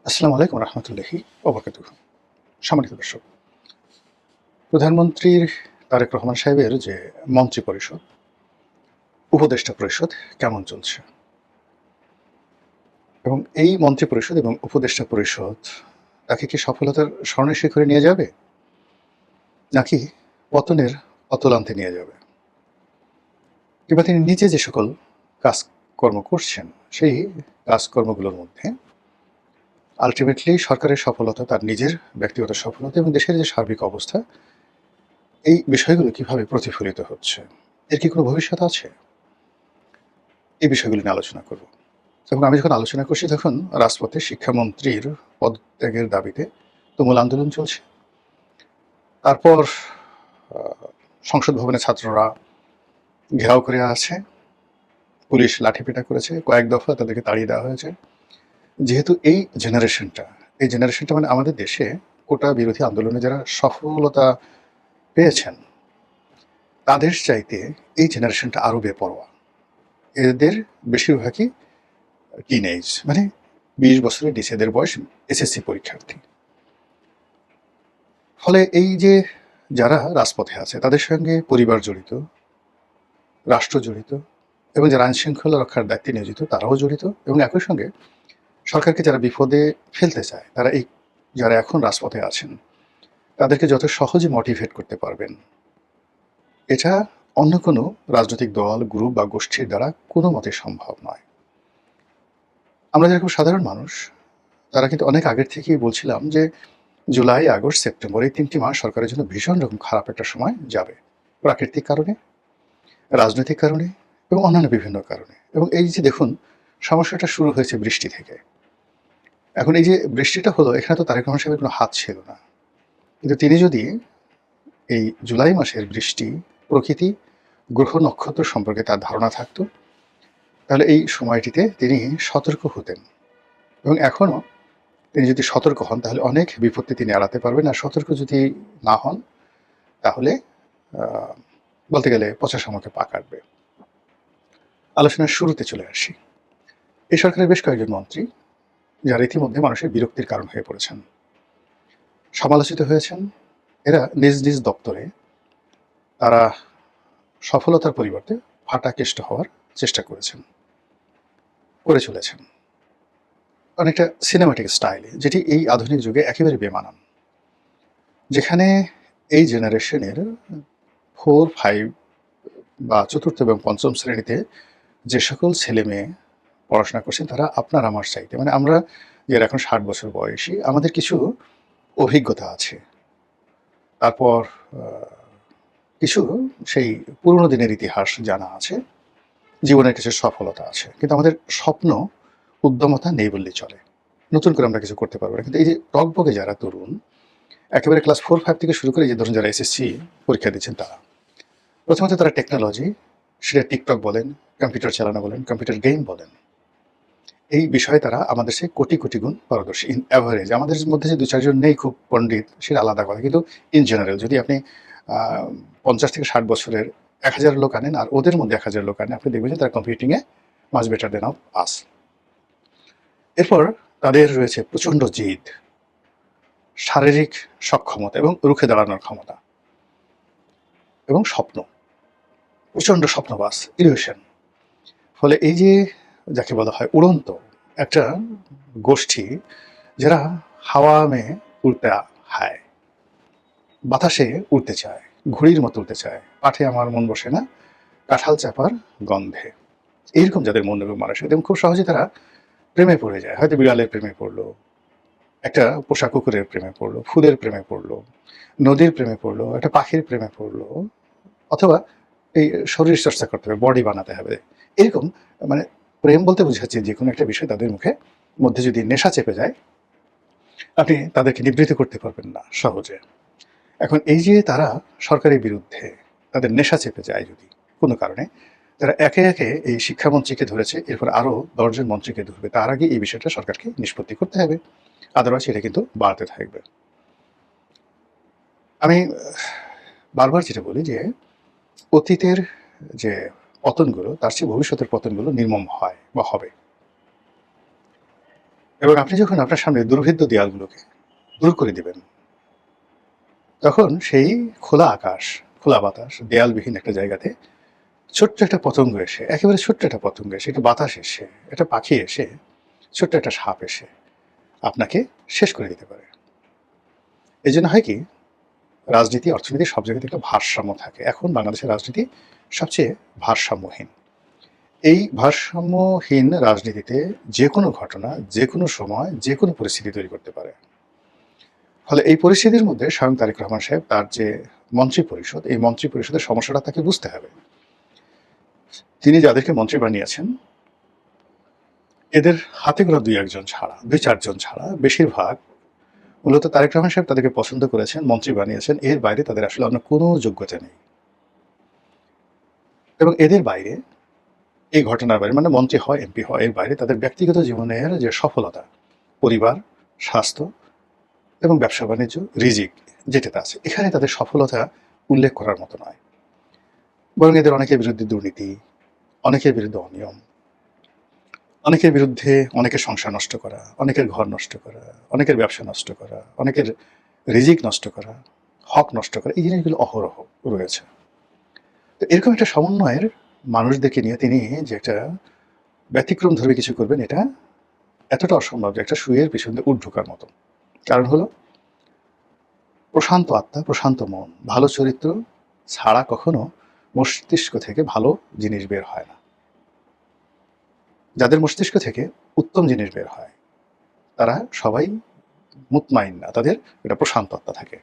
আসসালামু আলাইকুম রহমতুল্লাহি ওবরাকাতুহু। সম্মানিত দর্শক, প্রধানমন্ত্রীর তারেক রহমান সাহেবের যে মন্ত্রী পরিষদ, উপদেষ্টা পরিষদ কেমন চলছে, এবং এই মন্ত্রী পরিষদ এবং উপদেষ্টা পরিষদ তাকে কি সফলতার স্বর্ণের শিখরে নিয়ে যাবে, নাকি পতনের অতলান্তে নিয়ে যাবে, কিংবা তিনি নিজে যে সকল কাজকর্ম করছেন সেই কাজকর্মগুলোর মধ্যে আলটিমেটলি সরকারের সফলতা, তার নিজের ব্যক্তিগত সফলতা এবং দেশের যে সার্বিক অবস্থা, এই বিষয়গুলো কিভাবে প্রতিফলিত হচ্ছে, এর কি কোনো ভবিষ্যৎ আছে? এই বিষয়গুলো নিয়ে আলোচনা করব। এবং আমি যখন আলোচনা করছি তখন রাজপথে শিক্ষামন্ত্রীর পদত্যাগের দাবিতে তুমুল আন্দোলন চলছে। তারপর সংসদ ভবনে ছাত্ররা ঘেরাও করে আছে, পুলিশ লাঠিপেটা করেছে, কয়েক দফা তাদেরকে তাড়িয়ে দেওয়া হয়েছে। যেহেতু এই জেনারেশনটা মানে আমাদের দেশে কোটা বিরোধী আন্দোলনে যারা সফলতা পেয়েছেন তাদের চাইতে এই জেনারেশনটা আরও বেপরোয়া। এদের বেশিরভাগই টিনেজ, মানে 20 বছরের নিচে, এদের বয়স এসএসসি পরীক্ষার্থী। ফলে এই যে যারা রাজপথে আছে তাদের সঙ্গে পরিবার জড়িত, রাষ্ট্র জড়িত, এবং যারা আইন শৃঙ্খলা রক্ষার দায়িত্বে নিয়োজিত তারাও জড়িত, এবং একই সঙ্গে সরকারকে যারা বিপদে ফেলতে চায় তারা এই যারা এখন রাজপথে আছেন তাদেরকে যত সহজে মোটিভেট করতে পারবেন, এটা অন্য কোনো রাজনৈতিক দল, গ্রুপ বা গোষ্ঠীর দ্বারা কোনো মতে সম্ভব নয়। আমরা যেরকম সাধারণ মানুষ, তারা কিন্তু অনেক আগের থেকেই বলছিলাম যে জুলাই, আগস্ট, সেপ্টেম্বর এই 3টি মাস সরকারের জন্য ভীষণ রকম খারাপ একটা সময় যাবে, প্রাকৃতিক কারণে, রাজনৈতিক কারণে এবং অন্যান্য বিভিন্ন কারণে। এবং এই যে দেখুন, সমস্যাটা শুরু হয়েছে বৃষ্টি থেকে। এখন এই যে বৃষ্টিটা হলো, এখানে তো তারেক রহমান সাহেবের কোনো হাত ছিল না, কিন্তু তিনি যদি এই জুলাই মাসের বৃষ্টি, প্রকৃতি, গ্রহ নক্ষত্র সম্পর্কে তার ধারণা থাকতো, তাহলে এই সময়টিতে তিনি সতর্ক হতেন। এবং এখনও তিনি যদি সতর্ক হন তাহলে অনেক বিপত্তি তিনি এড়াতে পারবেন। আর সতর্ক যদি না হন তাহলে বলতে গেলে পচা শামুকে পা কাটবে। আলোচনার শুরুতে চলে আসি। এই সরকারের বেশ কয়েকজন মন্ত্রী যারা ইতিমধ্যে মানুষের বিরক্তির কারণ হয়ে পড়েছেন, সমালোচিত হয়েছেন। এরা নিজ নিজ দপ্তরে তারা সফলতার পরিবর্তে ফাটাকেষ্ট হওয়ার চেষ্টা করে চলেছেন, অনেকটা সিনেমাটিক স্টাইলে, যেটি এই আধুনিক যুগে একেবারে বেমানান। যেখানে এই জেনারেশনের 4, 5 বা চতুর্থ এবং পঞ্চম শ্রেণীতে যে সকল ছেলে মেয়ে পড়াশোনা করছেন তারা আপনার আমার চাইতে, মানে আমরা যারা এখন 60 বছর বয়সী, আমাদের কিছু অভিজ্ঞতা আছে, তারপর কিছু সেই পুরনো দিনের ইতিহাস জানা আছে, জীবনের কিছু সফলতা আছে, কিন্তু আমাদের স্বপ্ন, উদ্যমতা নেই বললেই চলে। নতুন করে আমরা কিছু করতে পারবো না। কিন্তু এই যে টকবকে যারা তরুণ, একেবারে ক্লাস 4, 5 থেকে শুরু করে যে ধরুন যারা এসএসসি পরীক্ষা দিচ্ছেন, তারা প্রথমত তারা টেকনোলজি, সেটা টিকটক বলেন, কম্পিউটার চালানো বলেন, কম্পিউটার গেম বলেন, এই বিষয়ে তারা আমাদের সে কোটি কোটি গুণ পারদর্শী। ইন অ্যাভারেজ আমাদের মধ্যে যে 2-4 জন নেই খুব পণ্ডিত, সেটা আলাদা কথা, কিন্তু ইন জেনারেল যদি আপনি 50 থেকে 60 বছরের 1000 লোক আনেন আর ওদের মধ্যে 1000 লোক আনেন, আপনি দেখবেন যে তারা কম্পিউটিংয়ে much better than of us. এরপর তাদের রয়েছে প্রচণ্ড জিদ, শারীরিক সক্ষমতা এবং রুখে দাঁড়ানোর ক্ষমতা, এবং স্বপ্ন, প্রচণ্ড স্বপ্নবাস, ইলিউশন। ফলে এই যে যাকে বলা হয় উড়ন্ত একটা গোষ্ঠী, যারা হাওয়া মেয়ে উড়তে হায়, বাতাসে উড়তে চায়, ঘুড়ির মতো উড়তে চায়, পাঠে আমার মন বসে না, কাঁঠাল চাপার গন্ধে, এইরকম যাদের মন এবং মানুষ, এবং খুব সহজে তারা প্রেমে পড়ে যায়। হয়তো বিড়ালের প্রেমে পড়লো, একটা পোষা কুকুরের প্রেমে পড়লো, ফুলের প্রেমে পড়লো, নদীর প্রেমে পড়লো, একটা পাখির প্রেমে পড়লো, অথবা এই শরীর চর্চা করতে হবে, বডি বানাতে হবে, এরকম। মানে প্রেম বলতে বোঝাচ্ছে যে কোনো একটা বিষয় তাদের মধ্যে যদি নেশা চেপে যায়, আপনি তাদেরকে নিবৃত্ত করতে পারবেন না সহজে। এখন এই যে তারা সরকারের বিরুদ্ধে তাদের নেশা চেপে যায় যদি কোনো কারণে, তারা একে একে এই শিক্ষামন্ত্রীকে ধরেছে, এরপর আরও 10 জন মন্ত্রীকে ধরবে। তার আগে এই বিষয়টা সরকারকে নিষ্পত্তি করতে হবে, আদারওয়াইজ এটা কিন্তু বাড়তে থাকবে। আমি বারবার যেটা বলি যে অতীতের যে পতনগুলো, তার চেয়ে ভবিষ্যতের পতনগুলো নির্মম হয় বা হবে। এবং আপনি যখন আপনার সামনে দুর্ভেদ্য দেয়ালগুলোকে দূর করে দিবেন, তখন সেই খোলা আকাশ, খোলা বাতাস, দেয়ালবিহীন একটা জায়গাতে ছোট্ট একটা পতঙ্গ এসে, একেবারে ছোট্ট একটা পতঙ্গ এসে, একটা বাতাস এসে, একটা পাখি এসে, ছোট্ট একটা সাপ এসে আপনাকে শেষ করে দিতে পারে। এই জন্য হয় কি, রাজনীতি, অর্থনীতি সব জায়গাতে একটা ভারসাম্য থাকে। এখন বাংলাদেশের রাজনীতি সবচেয়ে ভারসাম্যহীন। এই ভারসাম্যহীন রাজনীতিতে যে কোনো ঘটনা, যে কোনো সময়, যে কোনো পরিস্থিতি তৈরি করতে পারে। ফলে এই পরিস্থিতির মধ্যে স্বয়ং তারেক রহমান সাহেব তার যে মন্ত্রী পরিষদ, এই মন্ত্রী পরিষদের সমস্যাটা তাকে বুঝতে হবে। তিনি যাদেরকে মন্ত্রী বানিয়েছেন, এদের হাতে গোনা ২-১ জন ছাড়া, ২-৪ জন ছাড়া বেশিরভাগ মূলত তারেক রহমান সাহেব তাদেরকে পছন্দ করেছেন, মন্ত্রী বানিয়েছেন। এর বাইরে তাদের আসলে অন্য কোনো যোগ্যতা নেই। এবং এদের বাইরে, এই ঘটনার বাইরে, মানে মন্ত্রী হয়, এমপি হয়, এর বাইরে তাদের ব্যক্তিগত জীবনের যে সফলতা, পরিবার, স্বাস্থ্য এবং ব্যবসা বাণিজ্য, রিজিক যেটাতে আছে, এখানে তাদের সফলতা উল্লেখ করার মতো নয়। বরং এদের অনেকের বিরুদ্ধে দুর্নীতি, অনেকের বিরুদ্ধে অনিয়ম, অনেকের বিরুদ্ধে অনেকের সংসার নষ্ট করা, অনেকের ঘর নষ্ট করা, অনেকের ব্যবসা নষ্ট করা, অনেকের রিজিক নষ্ট করা, হক নষ্ট করা, এই জিনিসগুলো অহরহ রয়েছে। তো এরকম একটা সমন্বয়ের মানুষদেরকে নিয়ে তিনি যে একটা ব্যতিক্রম ধর্মী কিছু করবেন, এটা এতটা অসম্ভব যে একটা শুয়ের পিছন দিয়ে উট ঢোকার মতো। কারণ হলো, প্রশান্ত আত্মা, প্রশান্ত মন, ভালো চরিত্র ছাড়া কখনো মস্তিষ্ক থেকে ভালো জিনিস বের হয় না। যাদের মস্তিষ্ক থেকে উত্তম জিনিস বের হয়, তারা সবাই মুতমাইন না, তাদের একটা প্রশান্ত আত্মা থাকে।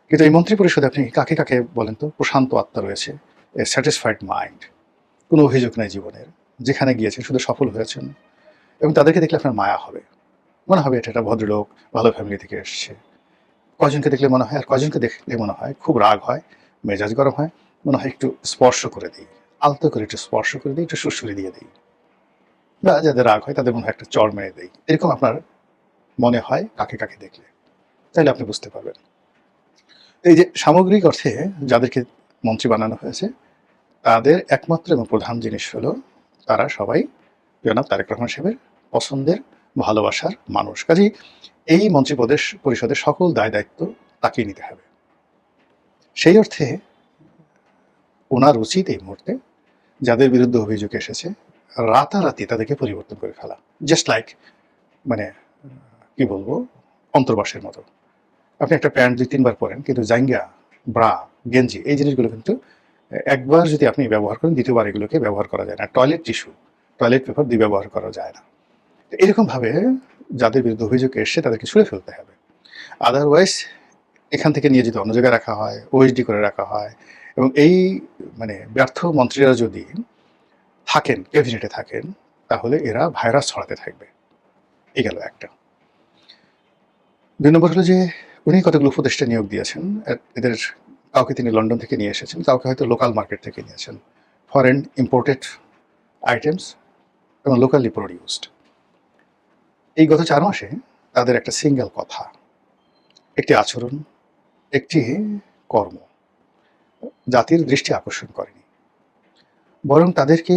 কিন্তু এই মন্ত্রী পরিষদে আপনি কাকে কাকে বলেন তো প্রশান্ত আত্মা রয়েছে, এ স্যাটিসফাইড মাইন্ড, কোনো অভিযোগ নাই জীবনের, যেখানে গিয়েছেন শুধু সফল হয়েছেন। এবং তাদেরকে দেখলে আপনার মায়া হবে, মনে হবে এটা একটা ভদ্রলোক, ভালো ফ্যামিলি থেকে এসছে। কজনকে দেখলে মনে হয়, আর কজনকে দেখলে মনে হয় খুব রাগ হয়, মেজাজ গরম হয়, মনে হয় একটু স্পর্শ করে দিই, আলতো করে একটু স্পর্শ করে দিই, একটু সুরসুরি দিয়ে দিই। বা যাদের রাগ হয় তাদের মনে হয় একটা চড় মেরে দেই। এরকম আপনার মনে হয় কাকে কাকে দেখলে, তাহলে আপনি বুঝতে পারবেন। এই যে সামগ্রিক অর্থে যাদেরকে মন্ত্রী বানানো হয়েছে, তাদের একমাত্র এবং প্রধান জিনিস হলো, তারা সবাই জনাব তারেক রহমান সাহেবের পছন্দের, ভালোবাসার মানুষ। কাজেই এই মন্ত্রী পরিষদের সকল দায় দায়িত্ব তাকেই নিতে হবে। সেই অর্থে ওনার উচিত এই মুহূর্তে যাদের বিরুদ্ধে অভিযোগ এসেছে, রাতারাতি তাদেরকে পরিবর্তন করে ফেলা। জাস্ট লাইক, মানে কি বলবো, অন্তর্বাসের মতো। আপনি একটা প্যান্ট ২-৩ বার পরেন, কিন্তু জাঙ্গিয়া, ব্রা, গেঞ্জি, এই জিনিসগুলো কিন্তু একবার যদি আপনি ব্যবহার করেন, দ্বিতীয়বার এগুলোকে ব্যবহার করা যায় না। টয়লেট টিস্যু, টয়লেট পেপার দিয়ে ব্যবহার করা যায় না। এরকমভাবে যাদের বিরুদ্ধে অভিযোগ এসছে তাদেরকে ছুঁড়ে ফেলতে হবে। আদারওয়াইজ এখান থেকে নিয়ে যদি অন্য জায়গায় রাখা হয়, ওএসডি করে রাখা হয়, এবং এই মানে ব্যর্থ মন্ত্রীরা যদি থাকেন, ক্যাবিনেটে থাকেন, তাহলে এরা ভাইরাস ছড়াতে থাকবে। এই গেল একটা। ২ নম্বর হলো যে, উনি কতগুলো উপদেষ্টা নিয়োগ দিয়েছেন। এদের কাউকে তিনি লন্ডন থেকে নিয়ে এসেছেন, কাউকে হয়তো লোকাল মার্কেট থেকে নিয়েছেন। ফরেন ইম্পোর্টেড আইটেমস এবং লোকালি প্রডিউসড। এই গত ৪ মাসে তাদের একটা সিঙ্গেল কথা, একটি আচরণ, একটি কর্ম জাতির দৃষ্টি আকর্ষণ করেনি। বরং তাদেরকে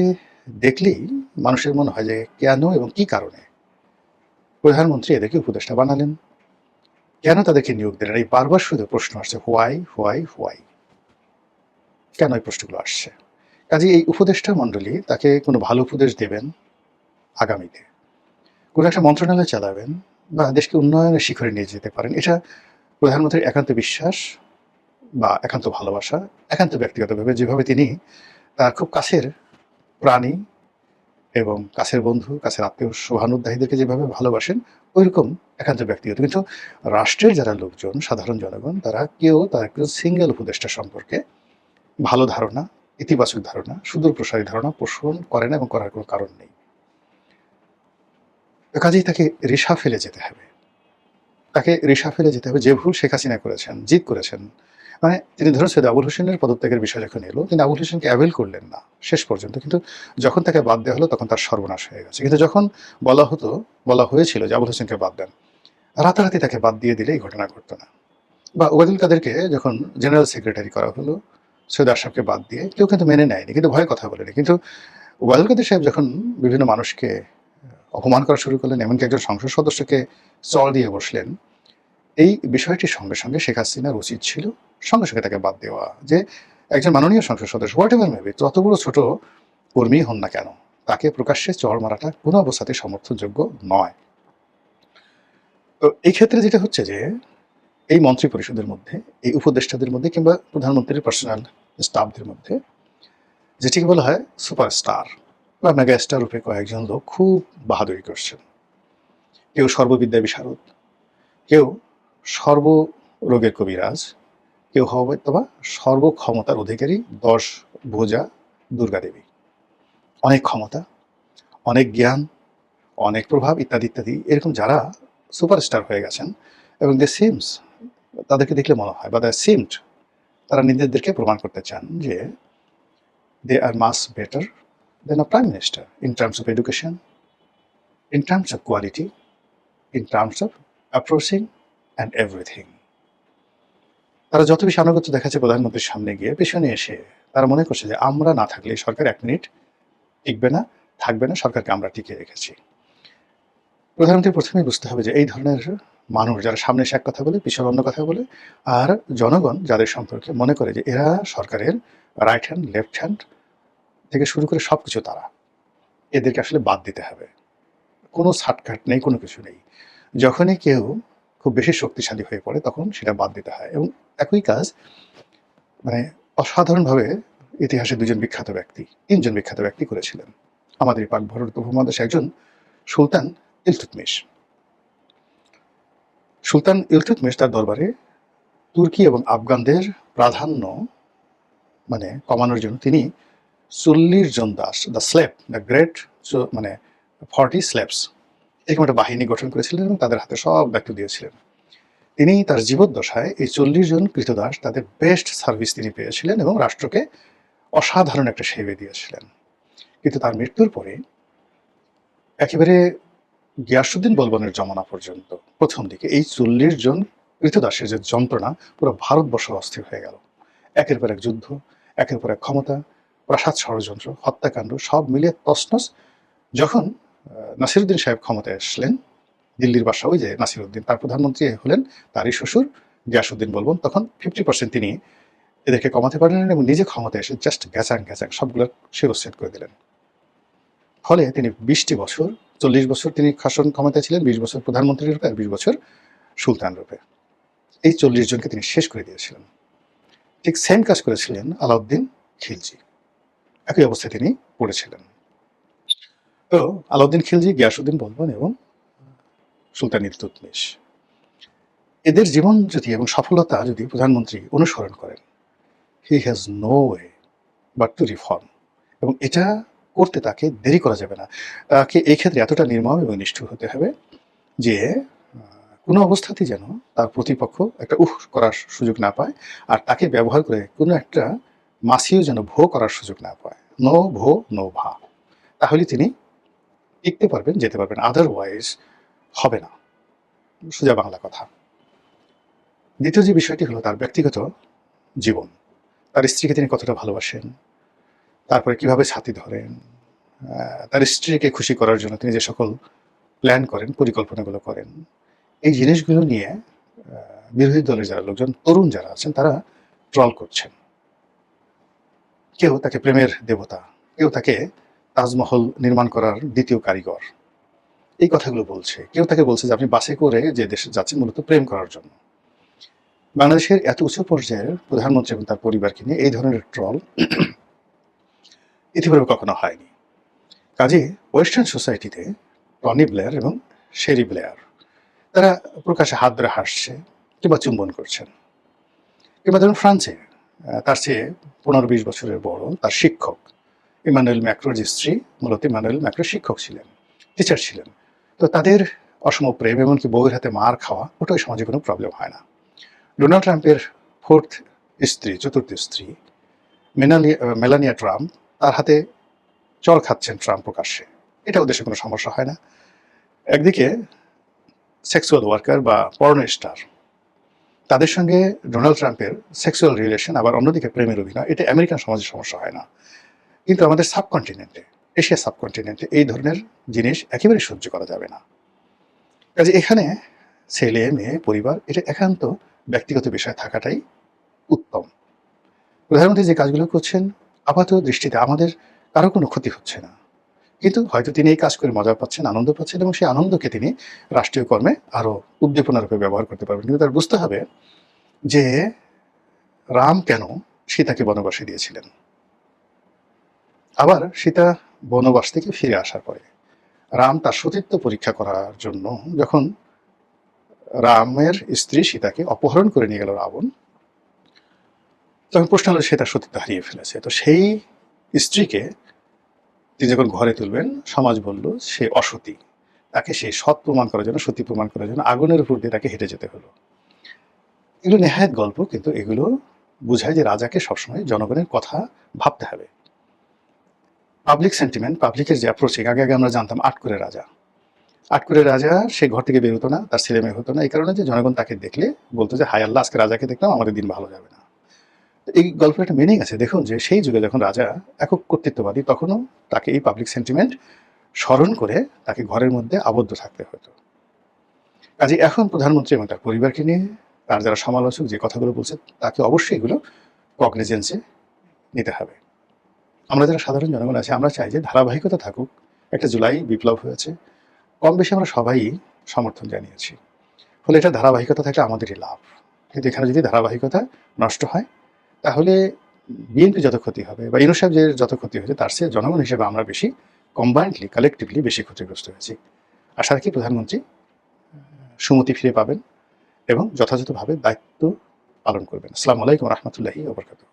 দেখলেই মানুষের মনে হয় যে কেন এবং কি কারণে প্রধানমন্ত্রী এদেরকে উপদেষ্টা বানালেন, কেন তাদেরকে নিয়োগ দিলেন। এই বারবার শুধু প্রশ্ন আসছে, হোয়াই হোয়াই হোয়াই, কেন এই প্রশ্নগুলো আসছে। কাজে এই উপদেষ্টা মণ্ডলী তাকে কোনো ভালো উপদেশ দেবেন আগামীতে, কোনো একটা মন্ত্রণালয় চালাবেন বা দেশকে উন্নয়নের শিখরে নিয়ে যেতে পারেন, এটা প্রধানমন্ত্রীর একান্ত বিশ্বাস বা একান্ত ভালোবাসা। একান্ত ব্যক্তিগতভাবে যেভাবে তিনি তার খুব কাছের প্রাণী এবং কাছের বন্ধু, কাছের আত্মীয় শুভানুধ্যায়ীদেরকে যেভাবে ভালোবাসেন, ওইরকম একান্ত ব্যক্তিগত। কিন্তু রাষ্ট্রের যারা লোকজন, সাধারণ জনগণ, তারা কেউ তার একজন সিঙ্গেল উপদেষ্টা সম্পর্কে ভালো ধারণা, ইতিবাচক ধারণা, সুদূর প্রসারী ধারণা পোষণ করে না এবং করার কোনো কারণ নেই। কাজেই তাকে রেশা ফেলে যেতে হবে, তাকে রেশা ফেলে যেতে হবে। যে ভুল শেখ হাসিনা করেছেন, জিদ করেছেন, মানে তিনি ধরুন সৈয়দ আবুল হোসেনের পদত্যাগের বিষয় যখন এলো, তিনি আবুল হোসেনকে অ্যাভেল করলেন না শেষ পর্যন্ত। কিন্তু যখন তাকে বাদ দেওয়া হলো, তখন তার সর্বনাশ হয়ে গেছে। কিন্তু যখন বলা হয়েছিল যে আবুল হোসেনকে বাদ দেন, রাতারাতি তাকে বাদ দিয়ে দিলে এই ঘটনা ঘটতো না। বা ওবায়দুল কাদেরকে যখন জেনারেল সেক্রেটারি করা হলো, সৈয়দ আশরাফকে বাদ দিয়ে, কেউ কিন্তু মেনে নেয়নি, কিন্তু ভয়ে কথা বলেনি। কিন্তু ওবায়দুল কাদের সাহেব যখন বিভিন্ন মানুষকে অপমান করা শুরু করলেন, এমনকি একজন সংসদ সদস্যকে চড় দিয়ে বসলেন। এই বিষয়টির সঙ্গে সঙ্গে শেখ হাসিনার উচিত ছিল সঙ্গে সঙ্গে তাকে বাদ দেওয়া, যে একজন মাননীয় সংসদ সদস্য হোয়াট এভার মেবি, যত বড় ছোট কর্মী হন না কেন, তাকে প্রকাশ্যে চড় মারাটা কোনো অবস্থাতেই সমর্থনযোগ্য নয়। তো এই ক্ষেত্রে যেটা হচ্ছে যে এই মন্ত্রী পরিষদের মধ্যে, এই উপদেষ্টাদের মধ্যে কিংবা প্রধানমন্ত্রীর পার্সোনাল স্টাফদের মধ্যে যেটিকে বলা হয় সুপারস্টার বা মেগা স্টার রূপে কয়েকজন লোক খুব বাহাদুরি করছেন। কেউ সর্ববিদ্যা বিশারদ, কেউ সর্বরোগের কবিরাজ, কেউ হয়তো বা সর্বক্ষমতার অধিকারী 10 ভুজা দুর্গা দেবী। অনেক ক্ষমতা, অনেক জ্ঞান, অনেক প্রভাব ইত্যাদি ইত্যাদি, এরকম যারা সুপারস্টার হয়ে গেছেন এবং দে সিমস, তাদেরকে দেখলে মনে হয় বা দে সিমড, তারা নিজেদেরকে প্রমাণ করতে চান যে they are much better than a prime minister in terms of education, in terms of quality, in terms of approaching and everything. তারা যত বেশি আনুগত্য দেখাচ্ছে প্রধানমন্ত্রীর সামনে গিয়ে, পেছনে এসে তারা মনে করছে যে আমরা না থাকলে সরকার 1 মিনিট টিকবে না, থাকবে না, সরকারকে আমরা টিকিয়ে রেখেছি। প্রধানমন্ত্রী প্রথমেই বুঝতে হবে যে এই ধরনের মানুষ যারা সামনে এসে এক কথা বলে, পিছনে অন্য কথা বলে, আর জনগণ যাদের সম্পর্কে মনে করে যে এরা সরকারের রাইট হ্যান্ড, লেফট হ্যান্ড থেকে শুরু করে সবকিছু তারা, এদেরকে আসলে বাদ দিতে হবে। কোনো শর্টকাট নেই, কোনো কিছু নেই। যখনই কেউ খুব বেশি শক্তিশালী হয়ে পড়ে তখন সেটা বাদ দিতে হয়। এবং একই কাজ মানে অসাধারণভাবে ইতিহাসে 2 জন বিখ্যাত ব্যক্তি, 3 জন বিখ্যাত ব্যক্তি করেছিলেন। আমাদের এই পাক ভারত উপমহাদেশে একজন সুলতান ইলতুৎমিশ। সুলতান ইলতুৎমিশ তার দরবারে তুর্কি এবং আফগানদের প্রাধান্য মানে কমানোর জন্য তিনি 40 জন দাস, the slave, the great 40 slaves, এরকম একটা বাহিনী গঠন করেছিলেন এবং তাদের হাতে সব দায়িত্ব দিয়েছিলেন। তিনি তার জীবদ্দশায় এই 40 জন কৃতদাস, তাদের বেস্ট সার্ভিস তিনি পেয়েছিলেন এবং রাষ্ট্রকে অসাধারণ একটা সেবা দিয়েছিলেন। কিন্তু তার মৃত্যুর পরে একেবারে গিয়াসউদ্দিন বলবনের জমানা পর্যন্ত প্রথম দিকে এই 40 জন কৃতদাসের যে যন্ত্রণা, পুরো ভারতবর্ষ অস্থির হয়ে গেল। একের পর এক যুদ্ধ, একের পর এক ক্ষমতা, প্রাসাদ ষড়যন্ত্র, হত্যাকাণ্ড, সব মিলিয়ে তছনছ। যখন নাসিরুদ্দিন সাহেব ক্ষমতায় আসলেন, দিল্লির বাসা, ওই যে নাসিরুদ্দিন, তার প্রধানমন্ত্রী হলেন তারই শ্বশুর গিয়াসউদ্দিন বলবন, তখন 50% তিনি এদেরকে কমাতে পারলেন এবং নিজে ক্ষমতায় এসে জাস্ট গ্যাচাং গ্যাচাং সবগুলোর শিরোচ্ছেদ করে দিলেন। ফলে তিনি 20টি বছর, 40 বছর তিনি শাসন ক্ষমতায় ছিলেন, 20 বছর প্রধানমন্ত্রী রূপে আর 20 বছর সুলতান রূপে। এই 40 জনকে তিনি শেষ করে দিয়েছিলেন। ঠিক সেম কাজ করেছিলেন আলাউদ্দিন খিলজি, একই অবস্থায় তিনি পড়েছিলেন। তো আলাউদ্দিন খিলজি, গিয়াসউদ্দিন বলবন এবং সুলতান ইলতুৎমিশ, এদের জীবন যদি এবং সফলতা যদি প্রধানমন্ত্রী অনুসরণ করেন, he has no way but to reform, এবং এটা করতে তাকে দেরি করা যাবে না। তাকে এই ক্ষেত্রে এতটা নির্মম এবং নিষ্ঠুর হতে হবে যে কোনো অবস্থাতেই যেন তার প্রতিপক্ষ একটা করার সুযোগ না পায়, আর তাকে ব্যবহার করে কোনো একটা মাসিও যেন ভো করার সুযোগ না পায়। নো ভো নো ভা, তাহলে তিনি টিকতে পারবেন, যেতে পারবেন, আদারওয়াইজ হবে না। সোজা বাংলা কথা। দ্বিতীয় যে বিষয়টি হলো তার ব্যক্তিগত জীবন। তার স্ত্রীকে তিনি কতটা ভালোবাসেন, তারপরে কিভাবে ছাতি ধরেন, তার স্ত্রীকে খুশি করার জন্য তিনি যে সকল প্ল্যান করেন, পরিকল্পনাগুলো করেন, এই জিনিসগুলো নিয়ে বিরোধী দলের যারা লোকজন, তরুণ যারা আছেন, তারা ট্রল করছেন। কেউ তাকে প্রেমের দেবতা, কেউ তাকে তাজমহল নির্মাণ করার দ্বিতীয় কারিগর, এই কথাগুলো বলছে। কেউ তাকে বলছে যে আপনি বাসে করে যে দেশে যাচ্ছেন মূলত প্রেম করার জন্য। বাংলাদেশের এত উচ্চ পর্যায়ের প্রধানমন্ত্রী এবং তার পরিবারকে নিয়ে এই ধরনের ট্রল ইতিপূর্বে কখনো হয়নি। কাজে ওয়েস্টার্ন সোসাইটিতে টনি ব্লেয়ার এবং শেরি ব্লেয়ার তারা প্রকাশ্যে হাত ধরে হাসছে কিংবা চুম্বন করছেন। কিংবা ধরুন ফ্রান্সে তার চেয়ে 15-20 বছরের বড় তার শিক্ষক ইমানুয়েল ম্যাক্রোর স্ত্রী, মূলত ইমানুয়েল ম্যাক্রো শিক্ষক ছিলেন, টিচার ছিলেন। তো তাদের অসম প্রেম, এমনকি বউয়ের হাতে মার খাওয়া, ওটাই সমাজে কোনো প্রবলেম হয় না। ডোনাল্ড ট্রাম্পের চতুর্থ স্ত্রী মেলানিয়া ট্রাম্প, তার হাতে চড় খাচ্ছেন ট্রাম্প প্রকাশ্যে, এটাও দেশে কোনো সমস্যা হয় না। একদিকে সেক্সুয়াল ওয়ার্কার বা পর্ন স্টার, তাদের সঙ্গে ডোনাল্ড ট্রাম্পের সেক্সুয়াল রিলেশন, আবার অন্যদিকে প্রেমের অভিনয়, এটা আমেরিকান সমাজে সমস্যা হয় না। কিন্তু আমাদের সাবকন্টিনেন্টে এশিয়া সাবকন্টিনেন্টে এই ধরনের জিনিস একেবারে সহ্য করা যাবে না। কাজে এখানে ছেলে মেয়ে পরিবার এটা একান্ত ব্যক্তিগত বিষয় থাকাটাই উত্তম। প্রধানমন্ত্রী যে কাজগুলো করছেন আপাত দৃষ্টিতে আমাদের কারো কোনো ক্ষতি হচ্ছে না, কিন্তু হয়তো তিনি এই কাজ করে মজা পাচ্ছেন, আনন্দ পাচ্ছেন এবং সেই আনন্দকে তিনি রাষ্ট্রীয় কর্মে আরো উদ্দীপনার রূপে ব্যবহার করতে পারবেন। কিন্তু তার বুঝতে হবে যে রাম কেন সীতাকে বনবাসে দিয়েছিলেন। আবার সীতা বনবাস থেকে ফিরে আসার পরে রাম তার সতীত্ব পরীক্ষা করার জন্য যখন রামের স্ত্রী সীতাকে অপহরণ করে নিয়ে গেল রাবণ, তখন প্রশ্ন হলো সে তার সতীত্ব হারিয়ে ফেলেছে। তো সেই স্ত্রীকে তিনি যখন ঘরে তুলবেন সমাজ বলল সে অসতী, তাকে সেই সৎ প্রমাণ করার জন্য, সতী প্রমাণ করার জন্য আগুনের উপর দিয়ে তাকে হেঁটে যেতে হলো। এগুলো নেহায়েত গল্প, কিন্তু এগুলো বোঝায় যে রাজাকে সবসময় জনগণের কথা ভাবতে হবে। পাবলিক সেন্টিমেন্ট, পাবলিকের যে অ্যাপ্রোচিং, আগে আগে আমরা জানতাম আটকরে রাজা সে ঘর থেকে বেরোতো না, তার ছেলে মেয়ে হতো না, এই কারণে যে জনগণ তাকে দেখলে বলতো যে হাই আল্লাহ, আজকে রাজাকে দেখলাম, আমাদের দিন ভালো যাবে না। এই গল্পের একটা মিনিং আছে। দেখুন যে সেই যুগে যখন রাজা একক কর্তৃত্ববাদী, তখনও তাকে এই পাবলিক সেন্টিমেন্ট স্মরণ করে তাকে ঘরের মধ্যে আবদ্ধ থাকতে হতো। কাজে এখন প্রধানমন্ত্রী এবং তার পরিবারকে নিয়ে তার যারা সমালোচক যে কথাগুলো বলছে তাকে অবশ্যই এগুলো কগনিজেন্সে নিতে হবে। আমরা যারা সাধারণ জনগণ আছে আমরা চাই যে ধারাবাহিকতা থাকুক। একটা জুলাই বিপ্লব হয়েছে, কম বেশি আমরা সবাই সমর্থন জানিয়েছি, ফলে এটা ধারাবাহিকতা থাকলে আমাদেরই লাভ। কিন্তু এখানে যদি ধারাবাহিকতা নষ্ট হয় তাহলে বিএনপি যত ক্ষতি হবে বা ইউনূস সাহেব যে যত ক্ষতি হয়েছে তার চেয়ে জনগণ হিসেবে আমরা বেশি কম্বাইন্ডলি, কালেকটিভলি বেশি ক্ষতিগ্রস্ত হয়েছি। আশা রাখি প্রধানমন্ত্রী সুমতি ফিরে পাবেন এবং যথাযথভাবে দায়িত্ব পালন করবেন। আসসালামু আলাইকুম রহমতুল্লাহি ওয়া বারাকাতুহু।